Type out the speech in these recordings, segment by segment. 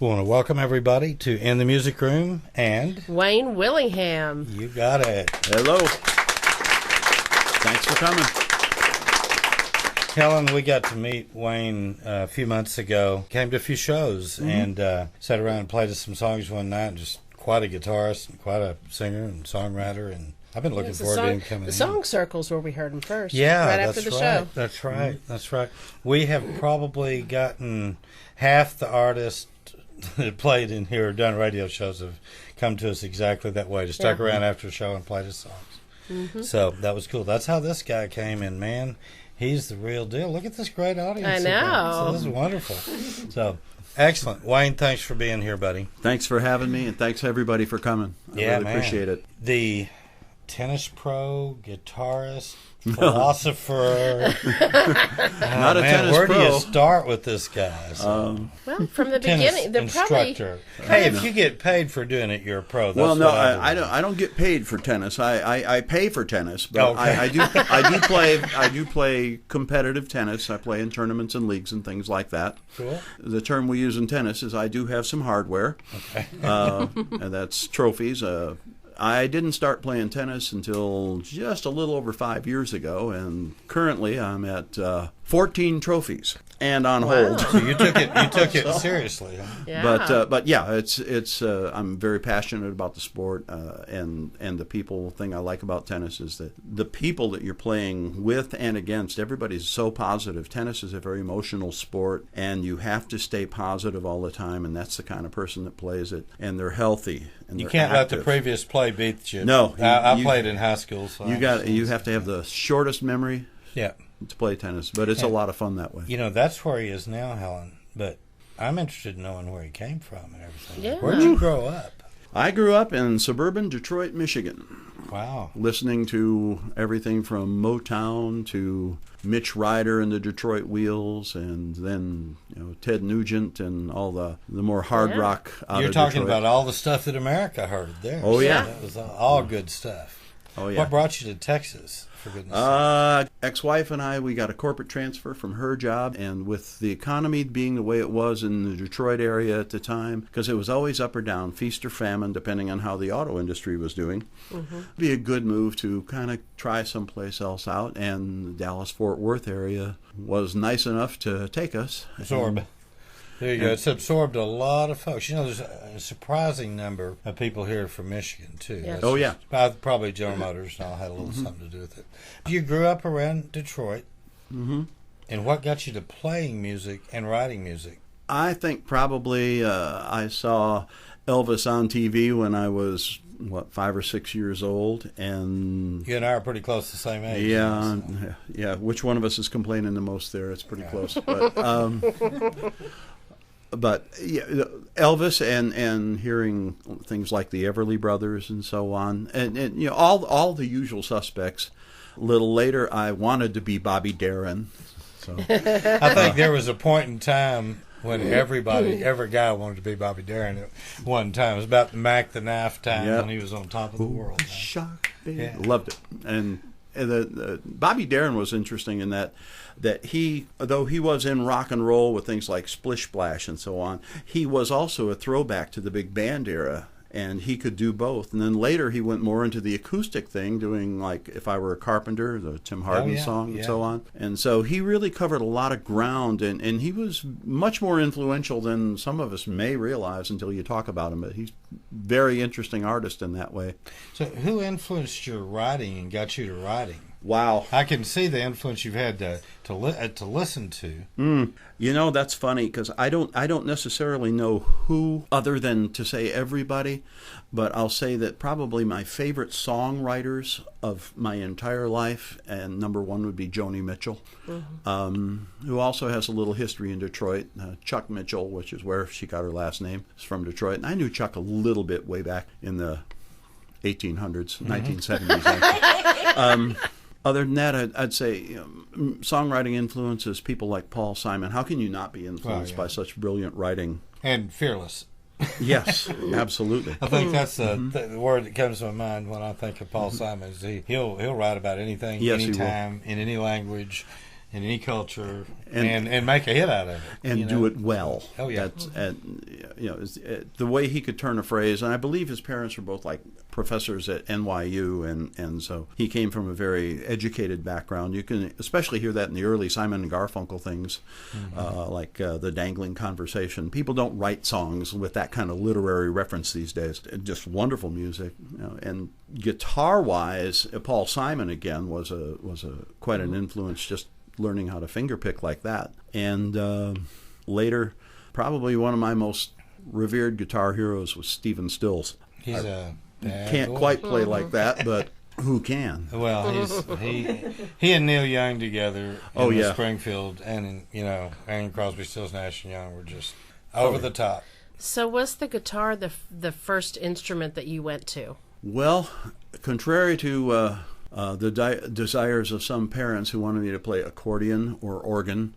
We want to welcome everybody to In the Music Room and Wayne Willingham. You got it. Hello. Thanks for coming. Helen, we got to meet Wayne a few months ago. Came to a few shows and sat around and played us some songs one night. And just quite a guitarist and quite a singer and songwriter. And I've been looking forward to him coming The song circles where we heard him first. Yeah, right after the show. That's right. That's right. We have probably gotten half the artists that played in here, done radio shows, have come to us exactly that way. Just stuck around after the show and played his songs. So that was cool. That's how this guy came in, man. He's the real deal. Look at this great audience. I know. So this is wonderful. So excellent. Wayne, thanks for being here, buddy. Thanks for having me, and thanks everybody for coming. I really appreciate it. The tennis pro, guitarist, philosopher. Not a tennis where pro. do you start with this guy? Well, from the Tennis beginning, they're instructor. Hey, if you get paid for doing it, you're a pro. That's Well, no, what I don't get paid for tennis. I pay for tennis, but Okay. I do play competitive tennis. I play in tournaments and leagues and things like that. Cool. The term we use in tennis is I do have some hardware, Okay. and that's trophies. I didn't start playing tennis until just a little over 5 years ago, and currently I'm at 14 trophies and on hold. So you took it seriously. Huh? Yeah. But yeah, it's I'm very passionate about the sport, and the people. Thing I like about tennis is that the people that you're playing with and against, everybody's so positive. Tennis is a very emotional sport, and you have to stay positive all the time, and that's the kind of person that plays it, and they're healthy. And You they're can't let the active. previous play beat you. No, I you- played in high school. So You have to have the shortest memory Yeah. to play tennis, but it's a lot of fun that way. You know, that's where he is now, Helen. But I'm interested in knowing where he came from and everything. Yeah. Where'd you grow up? I grew up in suburban Detroit, Michigan, Wow. listening to everything from Motown to Mitch Ryder and the Detroit Wheels, and then Ted Nugent and all the more hard rock out You're of talking Detroit. about all the stuff that America heard there. Oh, yeah. That was all good stuff. Oh yeah. What brought you to Texas, for goodness sake? Ex-wife and I, we got a corporate transfer from her job, and with the economy being the way it was in the Detroit area at the time, because it was always up or down, feast or famine, depending on how the auto industry was doing, it'd be a good move to kind of try someplace else out, and the Dallas-Fort Worth area was nice enough to take us. Absorb. There you go. It's absorbed a lot of folks. You know, there's a surprising number of people here from Michigan, too. Yeah. Oh, yeah. Probably General Motors and all had a little something to do with it. You grew up around Detroit. Mm-hmm. And what got you to playing music and writing music? I think probably I saw Elvis on TV when I was, 5 or 6 years old, and You and I are pretty close to the same age. yeah, so. yeah. Which one of us is complaining the most there? It's pretty close, but yeah, Elvis and hearing things like the Everly Brothers and so on, and all the usual suspects. A little later, I wanted to be Bobby Darin. So I think there was a point in time when every guy wanted to be Bobby Darin at one time. It was about the Mac the Knife time when he was on top of the world. Shock, baby. Yeah. Loved it. And the Bobby Darin was interesting in that he, though he was in rock and roll with things like Splish Splash and so on, he was also a throwback to the big band era. And he could do both. And then later he went more into the acoustic thing, doing like If I Were a Carpenter, the Tim Hardin song, and so on. And so he really covered a lot of ground, and he was much more influential than some of us may realize until you talk about him. But he's a very interesting artist in that way. So who influenced your writing and got you to writing? Wow. I can see the influence you've had to listen to. That's funny because I don't necessarily know who, other than to say everybody, but I'll say that probably my favorite songwriters of my entire life, and number one would be Joni Mitchell, who also has a little history in Detroit. Chuck Mitchell, which is where she got her last name, is from Detroit, and I knew Chuck a little bit way back in the 1800s, 1970s. Actually. Other than that, I'd say songwriting influences people like Paul Simon. How can you not be influenced by such brilliant writing? And fearless. Yes, absolutely. I think that's the word that comes to my mind when I think of Paul Simon. Is he'll write about anything, Yes, anytime, in any language. in any culture and make a hit out of it. And do it well. Oh, yeah. That's, the way he could turn a phrase, and I believe his parents were both like professors at NYU, and so he came from a very educated background. You can especially hear that in the early Simon and Garfunkel things, like the Dangling Conversation. People don't write songs with that kind of literary reference these days. Just wonderful music, and guitar-wise, Paul Simon again was quite an influence. Just learning how to fingerpick like that, and later, probably one of my most revered guitar heroes was Stephen Stills. He's Can't quite play like that, but who can? Well, he and Neil Young together in the Springfield, and and Crosby, Stills, Nash and Young were just over the top. So was the guitar the first instrument that you went to? Well, contrary to the desires of some parents who wanted me to play accordion or organ,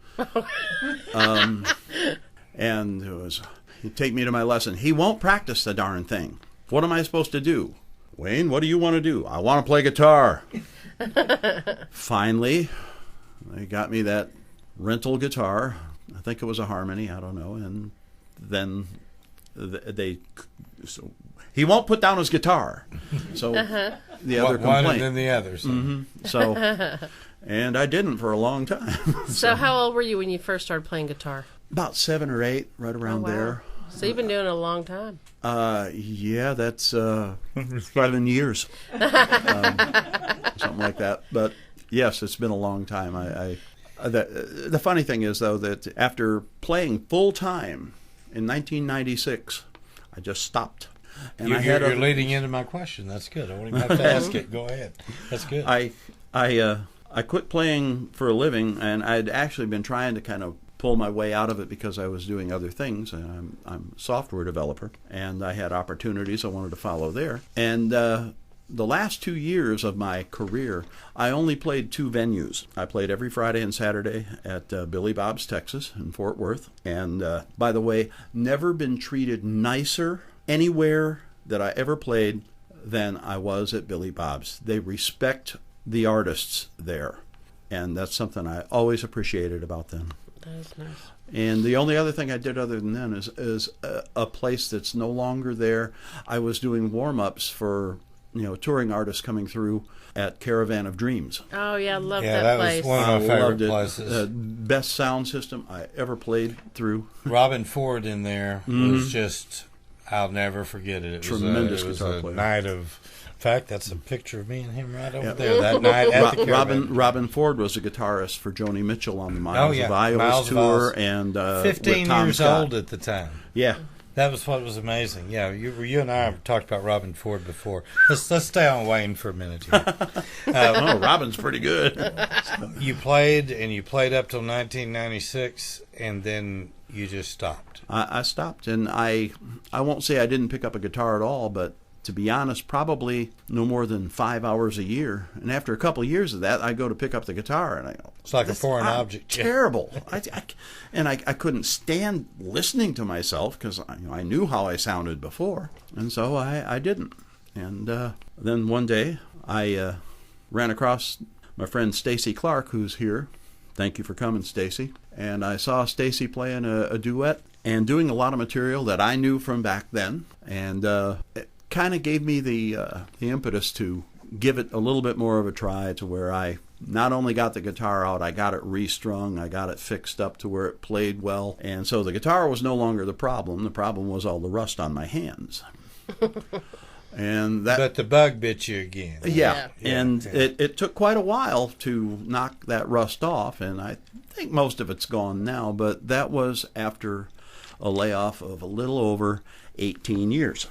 and it was, he'd take me to my lesson. He won't practice the darn thing. What am I supposed to do? Wayne, what do you want to do? I want to play guitar. Finally, they got me that rental guitar. I think it was a Harmony. I don't know. And then so he won't put down his guitar. So the other complaint. One than the others. So, and I didn't for a long time. So how old were you when you first started playing guitar? About 7 or 8, right around there. So you've been doing it a long time. Yeah, that's 7 years, something like that. But yes, it's been a long time. The funny thing is, though, that after playing full time in 1996, I just stopped. And you're leading into my question. That's good. I won't even have to ask it. Go ahead. That's good. I quit playing for a living, and I'd actually been trying to kind of pull my way out of it because I was doing other things. And I'm a software developer, and I had opportunities I wanted to follow there. And the last 2 years of my career, I only played 2 venues. I played every Friday and Saturday at Billy Bob's Texas in Fort Worth. And by the way, never been treated nicer anywhere that I ever played than I was at Billy Bob's. They respect the artists there, and that's something I always appreciated about them. That is nice. And the only other thing I did other than then is a place that's no longer there. I was doing warm-ups for touring artists coming through at Caravan of Dreams. Oh yeah, I love that place. Was one of my favorite places. Best sound system I ever played through. Robin Ford in there was just, I'll never forget it. It Tremendous was guitar a player. Night of. In fact, that's a picture of me and him right over there that night at the Caravan. Robin Ford was a guitarist for Joni Mitchell on the Miles of Iowa tour, and 15 with Tom years Scott. old at the time. Yeah, that was what was amazing. Yeah, you and I have talked about Robin Ford before. Let's stay on Wayne for a minute here. Robin's pretty good. You played up till 1996, and then you just stopped. I stopped, and I won't say I didn't pick up a guitar at all, but to be honest, probably no more than 5 hours a year. And after a couple of years of that, I go to pick up the guitar, and I go, it's like a foreign object. Terrible. I couldn't stand listening to myself because I knew how I sounded before, and so I didn't. And then one day I ran across my friend Stacy Clark, who's here. Thank you for coming, Stacy. And I saw Stacy playing a duet and doing a lot of material that I knew from back then, and it kind of gave me the impetus to give it a little bit more of a try, to where I not only got the guitar out, I got it restrung, I got it fixed up to where it played well, and so the guitar was no longer the problem. The problem was all the rust on my hands. But the bug bit you again. Yeah. And it took quite a while to knock that rust off, and I think most of it's gone now, but that was after a layoff of a little over 18 years.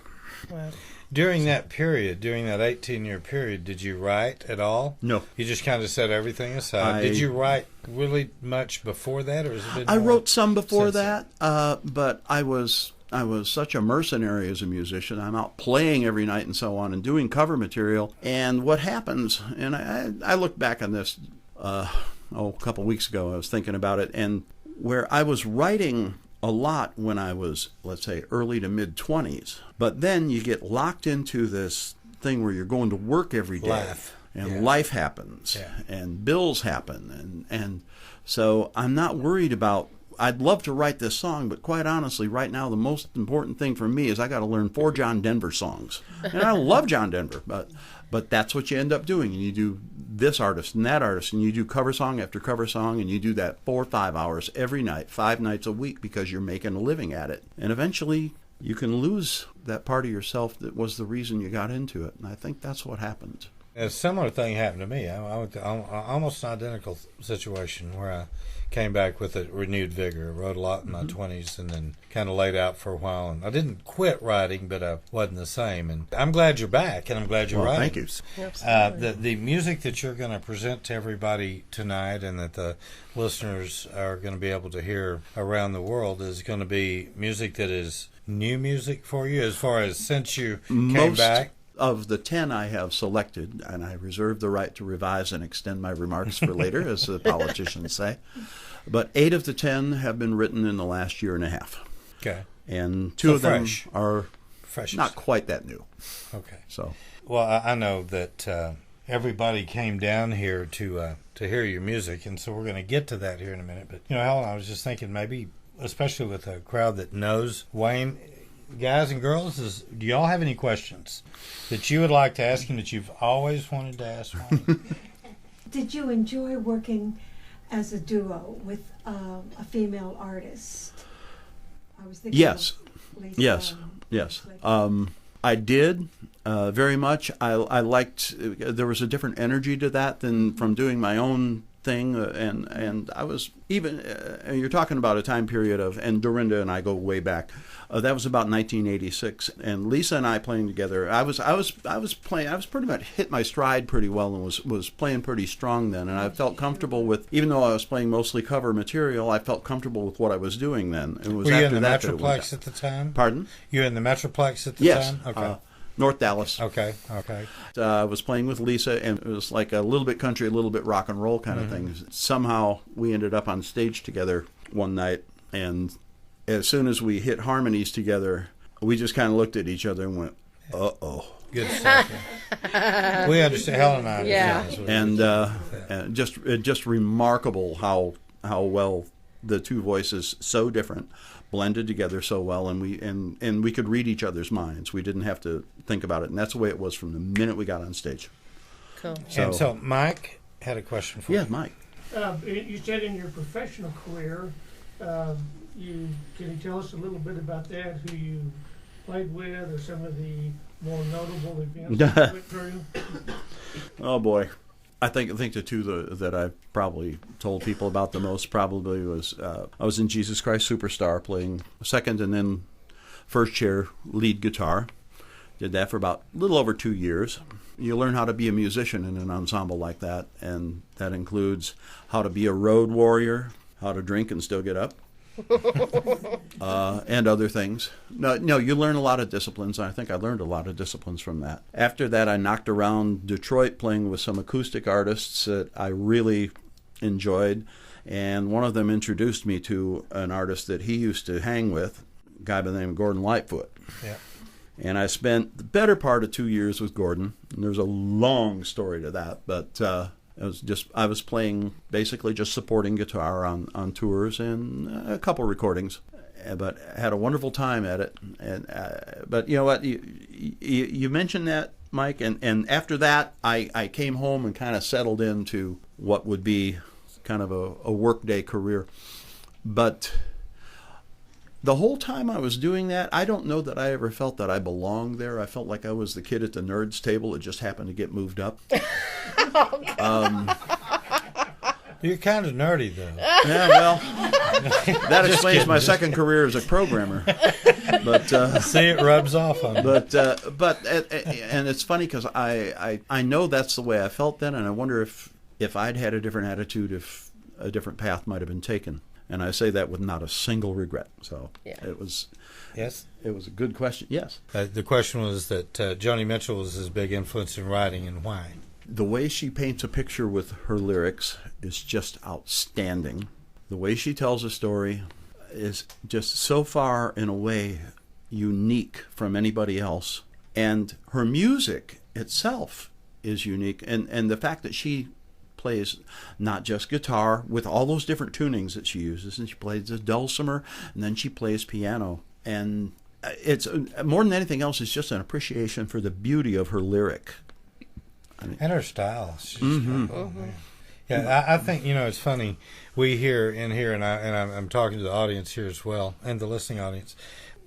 Wow. During that 18-year period, did you write at all? No. You just kind of set everything aside. Did you write really much before that, or has it been I more wrote some before since that, but I was such a mercenary as a musician. I'm out playing every night and so on, and doing cover material. And what happens, and I look back on this a couple weeks ago, I was thinking about it, and where I was writing a lot when I was, let's say, early to mid-20s. But then you get locked into this thing where you're going to work every day. Life. and life happens, and bills happen, and so I'm not worried about. I'd love to write this song, but quite honestly, right now the most important thing for me is I got to learn 4 John Denver songs, and I love John Denver, but that's what you end up doing, and you do this artist and that artist, and you do cover song after cover song, and you do that 4 or 5 hours every night, 5 nights a week, because you're making a living at it, and eventually you can lose that part of yourself that was the reason you got into it, and I think that's what happened. A similar thing happened to me. I went to almost an identical situation where I came back with a renewed vigor. I wrote a lot in my 20s and then kind of laid out for a while. And I didn't quit writing, but I wasn't the same. And I'm glad you're back, and I'm glad you're writing. Thank you. The music that you're going to present to everybody tonight and that the listeners are going to be able to hear around the world is going to be music that is new music for you, as far as since you came back. Of the 10 I have selected, and I reserve the right to revise and extend my remarks for later, as the politicians say, but 8 of the 10 have been written in the last year and a half. Okay. And 2 of them are not quite that new. Okay. So, well, I know that everybody came down here to hear your music, and so we're going to get to that here in a minute. But, Helen, I was just thinking maybe, especially with a crowd that knows Wayne, guys and girls, do y'all have any questions that you would like to ask him that you've always wanted to ask Wayne? Did you enjoy working as a duo with a female artist? I was thinking yes, of Lisa, yes. I did very much. I liked. There was a different energy to that than from doing my own thing, and I was even. You're talking about a time period of, and Dorinda and I go way back. That was about 1986, and Lisa and I playing together. I was playing. I was pretty much hit my stride pretty well, and was playing pretty strong then. And I felt comfortable with, even though I was playing mostly cover material, I felt comfortable with what I was doing then. It was Were you after in the that Metroplex at the time? Pardon? You were in the Metroplex at the yes, time? Okay. North Dallas. Okay. I was playing with Lisa, and it was like a little bit country, a little bit rock and roll kind of thing. Somehow we ended up on stage together one night, and as soon as we hit harmonies together, we just kind of looked at each other and went, "Uh-oh." Good stuff. We understand. Helen and I understand. And just remarkable how well the two voices, so different, blended together so well, and we could read each other's minds. We didn't have to think about it, and that's the way it was from the minute we got on stage. Cool. So Mike had a question for you. Yeah, Mike. You said in your professional career, can you tell us a little bit about that? Who you played with, or some of the more notable events you went through? Oh boy, I think the two that I probably told people about the most probably was I was in Jesus Christ Superstar playing second and then first chair lead guitar. Did that for about a little over 2 years. You learn how to be a musician in an ensemble like that, and that includes how to be a road warrior, how to drink and still get up. And other things. No, you learn a lot of disciplines. I think I learned a lot of disciplines from that. After that, I knocked around Detroit playing with some acoustic artists that I really enjoyed, and one of them introduced me to an artist that he used to hang with, a guy by the name of Gordon Lightfoot. Yeah. And I spent the better part of 2 years with Gordon, and there's a long story to that, but I was playing basically just supporting guitar on tours and a couple recordings, but had a wonderful time at it. And but you know what, you mentioned that, Mike, and after that I came home and kind of settled into what would be kind of a workday career. But the whole time I was doing that, I don't know that I ever felt that I belonged there. I felt like I was the kid at the nerds table. It just happened to get moved up. You're kind of nerdy, though. Yeah, well, that explains my second career as a programmer. But see, it rubs off on me. But and it's funny because I know that's the way I felt then, and I wonder if I'd had a different attitude, if a different path might have been taken. And I say that with not a single regret. So it was. Yes. It was a good question. Yes. The question was that Joni Mitchell was his big influence in writing, and why? The way she paints a picture with her lyrics is just outstanding. The way she tells a story is just so far, in a way, unique from anybody else. And her music itself is unique, and the fact that she plays not just guitar with all those different tunings that she uses, and she plays the dulcimer, and then she plays piano, and it's more than anything else, it's just an appreciation for the beauty of her lyric. And her style. Yeah, I think, it's funny. We hear in here, and I'm talking to the audience here as well, and the listening audience.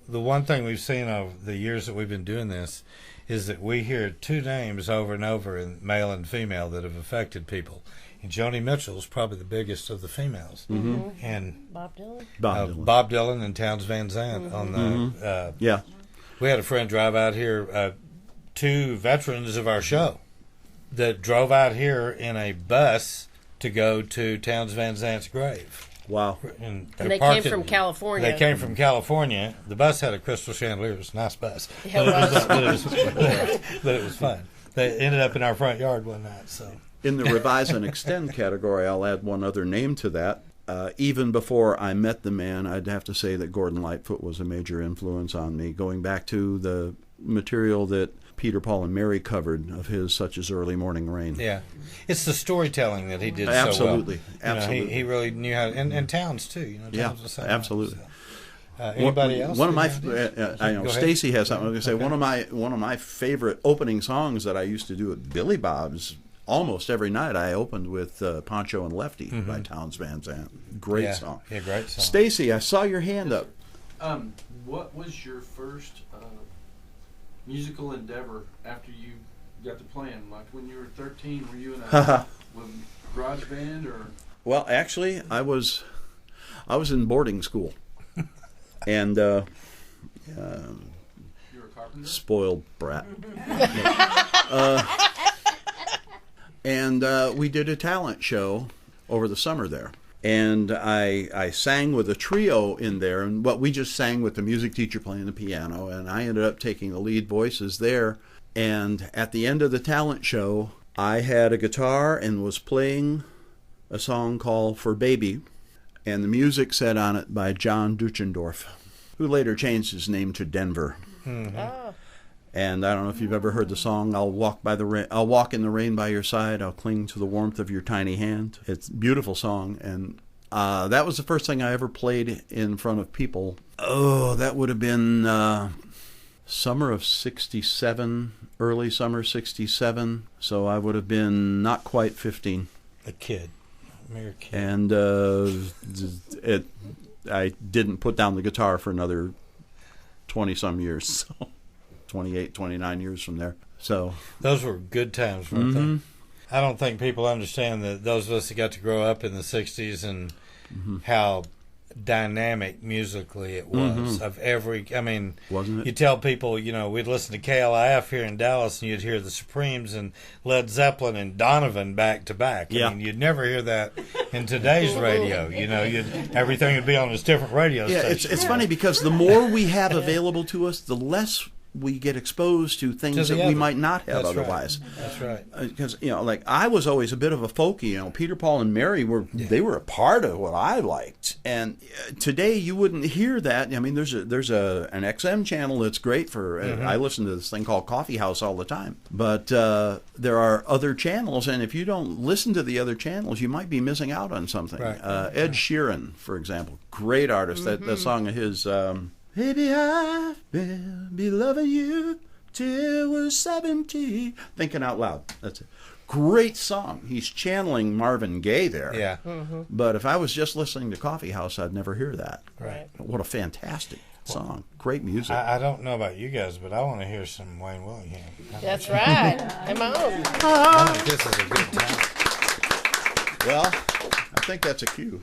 The one thing we've seen over the years that we've been doing this is that we hear two names over and over, in male and female, that have affected people. And Joni Mitchell's probably the biggest of the females. And Bob Dylan. Bob Dylan. Bob Dylan and Townes Van Zandt on the. Yeah. We had a friend drive out here, two veterans of our show, that drove out here in a bus to go to Townes Van Zandt's grave. Wow. And they came from California. They came from California. The bus had a crystal chandelier. It was a nice bus. Yeah, it was. But it was fun. They ended up in our front yard one night. So, in the revise and extend category, I'll add one other name to that. Even before I met the man, I'd have to say that Gordon Lightfoot was a major influence on me, going back to the material that Peter, Paul, and Mary covered of his, such as Early Morning Rain. Yeah. It's the storytelling that he did Absolutely. so well. Absolutely. He really knew how to, and Townes, too. Townes was absolutely. Anybody else? One of my, I know Stacy has something. I was going to say, one of my favorite opening songs that I used to do at Billy Bob's almost every night, I opened with Poncho and Lefty by Townes Van Zandt. Great song. Yeah, great song. Stacy, I saw your hand up. What was your first musical endeavor after you got to playing? Like when you were 13, were you in a garage band or? Well, actually, I was in boarding school, and you were a carpenter? Spoiled brat. And we did a talent show over the summer there. And I sang with a trio in there, and we just sang with the music teacher playing the piano, and I ended up taking the lead voices there. And at the end of the talent show, I had a guitar and was playing a song called For Baby, and the music set on it by John Duchendorf, who later changed his name to Denver. Oh. And I don't know if you've ever heard the song, I'll walk in the rain by your side, I'll cling to the warmth of your tiny hand. It's a beautiful song, and that was the first thing I ever played in front of people. Oh, that would have been summer of 67, early summer 67, so I would have been not quite 15. A kid. Mere kid. And I didn't put down the guitar for another 20-some years, so 28, 29 years from there. So those were good times, weren't they? I don't think people understand that those of us that got to grow up in the 60s and how dynamic musically it was. Wasn't it? You tell people, we'd listen to KLIF here in Dallas, and you'd hear the Supremes and Led Zeppelin and Donovan back to back. Yeah. I mean, you'd never hear that in today's radio. Everything would be on this different radio station. It's funny because the more we have available to us, the less we get exposed to things that we might not have otherwise. Right. That's right. Because like I was always a bit of a folkie. Peter, Paul, and Mary were a part of what I liked. And today you wouldn't hear that. I mean, there's an XM channel that's great for. I listen to this thing called Coffee House all the time. But there are other channels, and if you don't listen to the other channels, you might be missing out on something. Right. Ed Sheeran, for example, great artist. That song of his. Baby, I will be loving you till we're 70. Thinking out loud. That's it. Great song. He's channeling Marvin Gaye there. Yeah. But if I was just listening to Coffee House, I'd never hear that. Right. What a fantastic song. Great music. I don't know about you guys, but I want to hear some Wayne Willingham. That's right. Come on. I think this is a good time. Well, I think that's a cue.